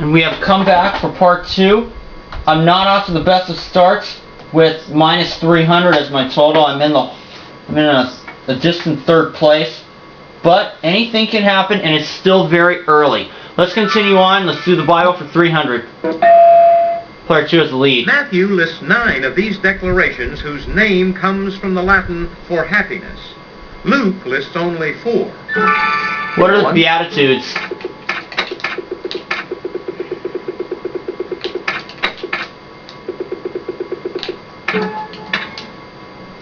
And we have come back for part 2. I'm not off to the best of starts with minus 300 as my total. I'm in a distant third place. But anything can happen, and it's still very early. Let's continue on. Let's do the Bible for 300. Player 2 has the lead. Matthew lists 9 of these declarations whose name comes from the Latin for happiness. Luke lists only 4. What are the Beatitudes?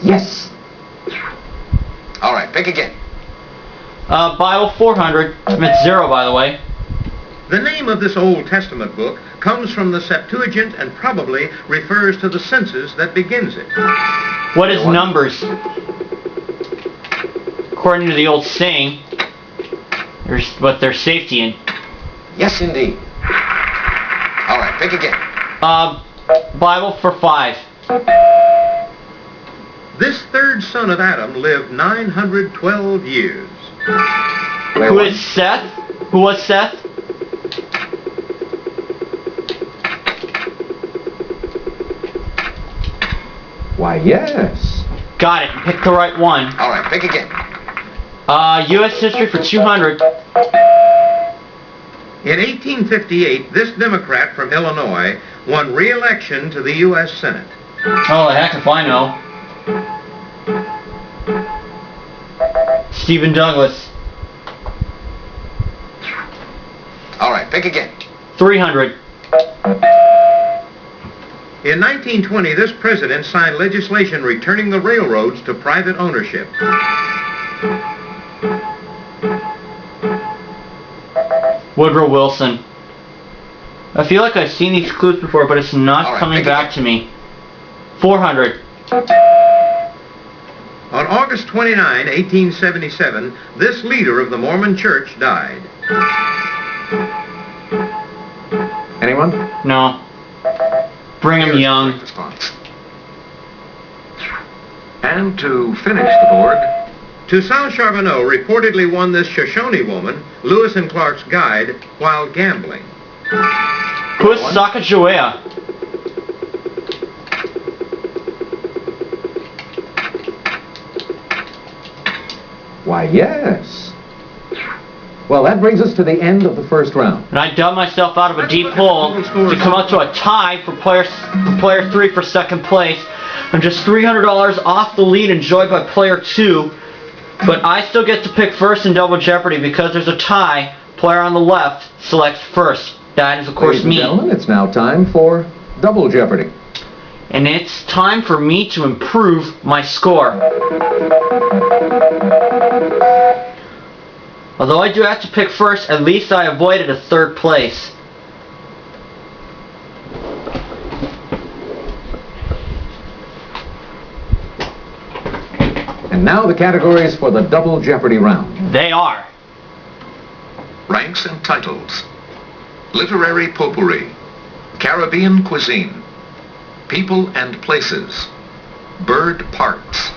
Yes. All right, pick again. Bible 400. It's 0, by the way. The name of this Old Testament book comes from the Septuagint and probably refers to the census that begins it. What is Numbers? According to the old saying, there's safety in. Yes, indeed. All right, pick again. Bible for 5. This third son of Adam lived 912 years. Who is Seth? Who was Seth? Why, yes. Got it. Pick the right one. All right, pick again. U.S. history for 200. In 1858, this Democrat from Illinois won re-election to the U.S. Senate. Oh, heck if I know. Stephen Douglas. All right, pick again. 300. In 1920, this president signed legislation returning the railroads to private ownership. Woodrow Wilson. I feel like I've seen these clues before, but it's not coming back to me. 400. On August 29, 1877, this leader of the Mormon Church died. Anyone? No. Brigham Young. And to finish the board, Toussaint Charbonneau reportedly won this Shoshone woman, Lewis and Clark's guide, while gambling. Who is Sacagawea? why, yes. Well, that brings us to the end of the first round. And I dug myself out of a deep hole to come up to a tie for player 3 for second place. I'm just $300 off the lead enjoyed by player 2. But I still get to pick first in Double Jeopardy because there's a tie. Player on the left selects first. That is, of course, Ladies and me. gentlemen, it's now time for Double Jeopardy. And it's time for me to improve my score. Although I do have to pick first, at least I avoided a third place. And now the categories for the Double Jeopardy round. They are Ranks and titles. Literary potpourri. Caribbean cuisine. People and places. Bird parks.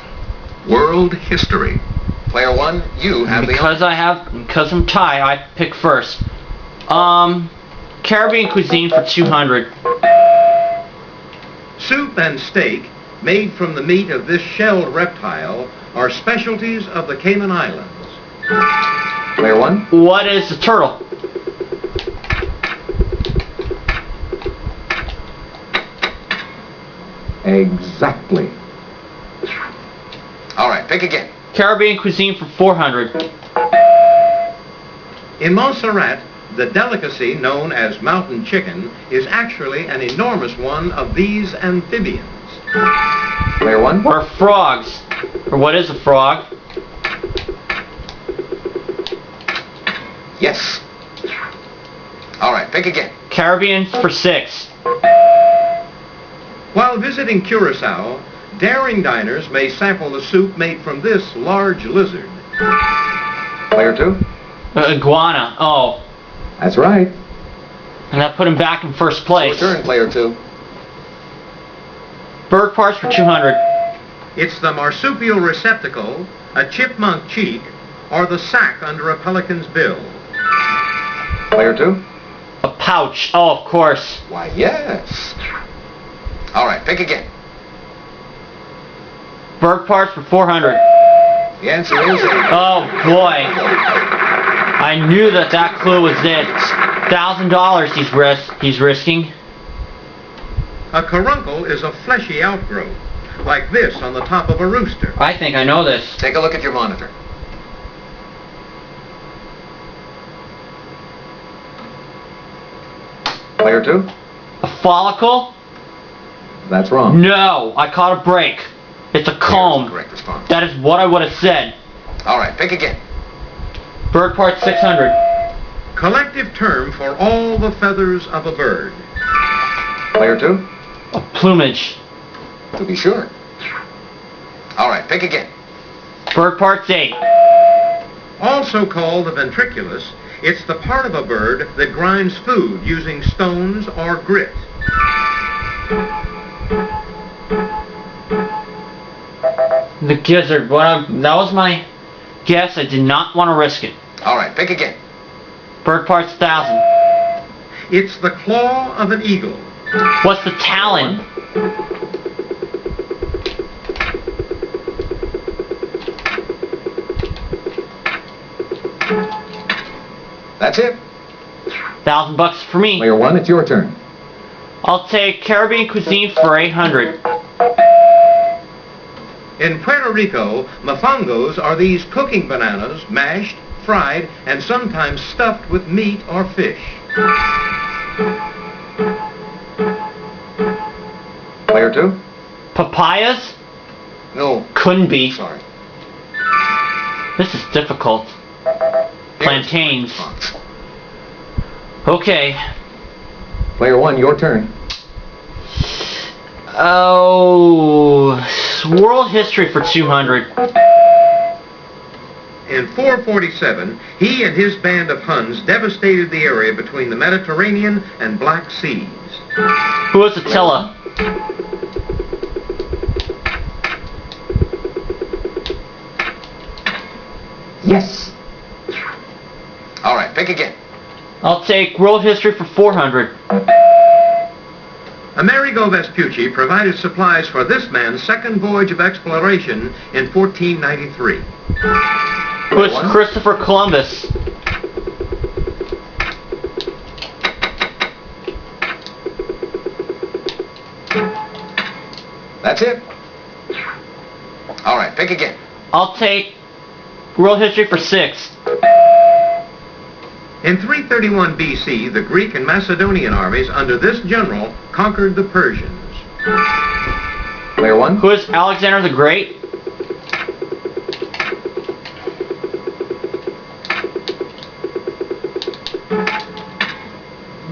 World history. Player 1, you have because I'm tied, I pick first. Caribbean cuisine for 200. Soup and steak, made from the meat of this shelled reptile, are specialties of the Cayman Islands. Player 1. What is the turtle? Exactly. All right, pick again. Caribbean cuisine for 400. In Montserrat, the delicacy known as mountain chicken is actually an enormous one of these amphibians. Player 1. Or frogs. Or what is a frog? Yes. All right, pick again. Caribbean for 6. While visiting Curacao, daring diners may sample the soup made from this large lizard. Player 2. Iguana. Oh. That's right. And that put him back in first place. Your turn, player 2. Bird parts for 200. It's the marsupial receptacle, a chipmunk cheek, or the sac under a pelican's bill. Player 2. A pouch. Oh, of course. Why, yes. All right, pick again. Bird parts for 400. The answer is... Oh, boy. I knew that clue was it. $1,000 he's risking. A caruncle is a fleshy outgrowth, like this on the top of a rooster. I think I know this. Take a look at your monitor. Player 2? A follicle? That's wrong. No, I caught a break. It's a Here's the comb. correct response. That is what I would have said. All right, pick again. Bird part 600. Collective term for all the feathers of a bird. Player 2? A plumage. To be sure. All right, pick again. Bird parts 8. Also called the ventriculus, it's the part of a bird that grinds food using stones or grit. The gizzard. That was my guess. I did not want to risk it. All right, pick again. Bird parts 1,000. It's the claw of an eagle. What's the talon? That's it. $1,000 for me. Player 1, it's your turn. I'll take Caribbean cuisine for 800. In Puerto Rico, mofongos are these cooking bananas, mashed, fried, and sometimes stuffed with meat or fish. Player 2? Papayas? No. Couldn't be. Sorry. This is difficult. Plantains. Okay. Player 1, your turn. Oh, world history for 200. In 447, he and his band of Huns devastated the area between the Mediterranean and Black Seas. Who was Attila? Yes. All right, pick again. I'll take world history for 400. Amerigo Vespucci provided supplies for this man's second voyage of exploration in 1493. Who was Christopher Columbus? That's it. All right, pick again. I'll take world history for 6. In 331 BC, the Greek and Macedonian armies under this general conquered the Persians. Player 1? Who is Alexander the Great?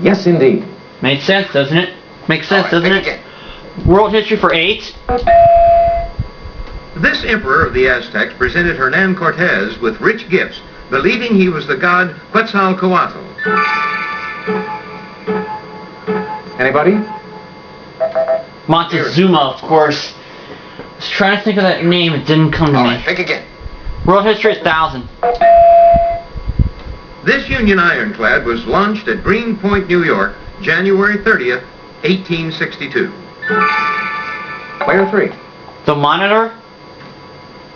Yes, indeed. Made sense, doesn't it? Makes sense, All right, doesn't pick it? again. World history for 8. This emperor of the Aztecs presented Hernan Cortez with rich gifts, believing he was the god Quetzalcoatl. Anybody? Montezuma, of course. I was trying to think of that name, it didn't come to All me. right, pick again. World history is 1,000. This Union ironclad was launched at Greenpoint, New York, January 30th, 1862. Player 3? The Monitor?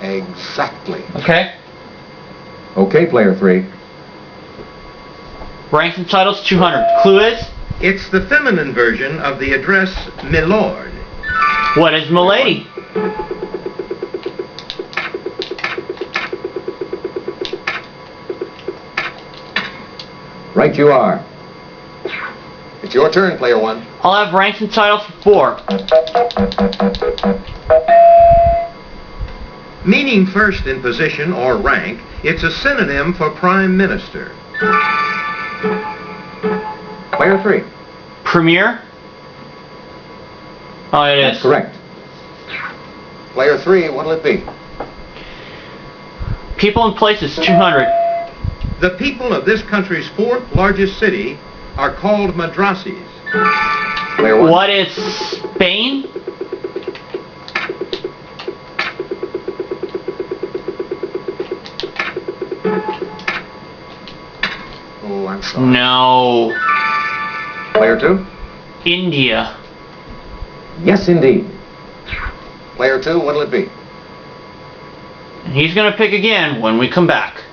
Exactly. Okay. Okay, player 3. Ranks and titles 200. Clue is? It's the feminine version of the address Milord. What is Milady? Right you are. It's your turn, player 1. I'll have ranks and titles for 4. Meaning first in position or rank, it's a synonym for prime minister. Player 3. Premier? Oh, it That's is. correct. Player 3, what'll it be? People and places 200. The people of this country's fourth largest city are called madrasis. Player 1. What is Spain? Oh, I'm sorry. No. Player 2? India. Yes, indeed. Player 2, what'll it be? And he's gonna pick again when we come back.